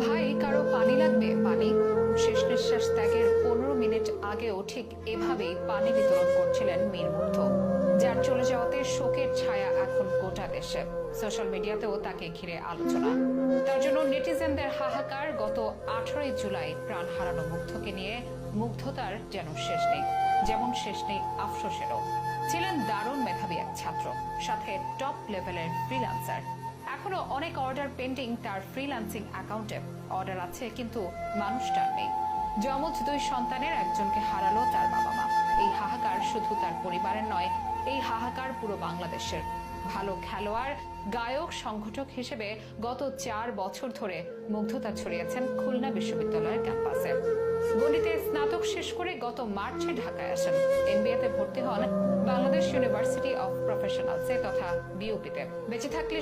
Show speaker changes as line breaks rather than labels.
ভাই, কারো পানি লাগবে? পানি। শেষ নিঃশ্বাস ত্যাগের 15 মিনিট আগেও ঠিক এভাবেই পানি বিতরণ করছিলেন মীর মুগ্ধ, যার চলে যাওয়াতে শোকের ছায়া এখন গোটা দেশে। সোশ্যাল মিডিয়াতেও তাকে ঘিরে আলোচনা। তার জন্য নেটিজেনদের হাহাকার। গত 18 জুলাই প্রাণ হারানো মুগ্ধকে নিয়ে মুগ্ধতার যেন শেষ নেই, যেমন শেষ নেই আফসোসেরও। ছিলেন দারুণ মেধাবী এক ছাত্র, সাথে টপ লেভেলের ফ্রিল্যান্সার। এখনো অনেক অর্ডার পেন্ডিং তার ফ্রিল্যান্সিং অ্যাকাউন্টে। অর্ডার আছে, কিন্তু মানুষটার নেই। যমজ 2 সন্তানের একজনকে হারালো তার বাবা মা। এই হাহাকার শুধু তার পরিবারের নয়, এই হাহাকার পুরো বাংলাদেশের। ভালো খেলোয়াড়, গায়ক, সংগঠক হিসেবে গত 4 বছর ধরে মুগ্ধতা ছড়িয়েছেন খুলনা বিশ্ববিদ্যালয়ের ক্যাম্পাসে। গণিতে স্নাতক শেষ করে গত মার্চে ঢাকায় আসেন। এমবিএতে ভর্তি হন বাংলাদেশ ইউনিভার্সিটি অফ প্রফেশনালসে তথা বিউপিতে। বেঁচে থাকলে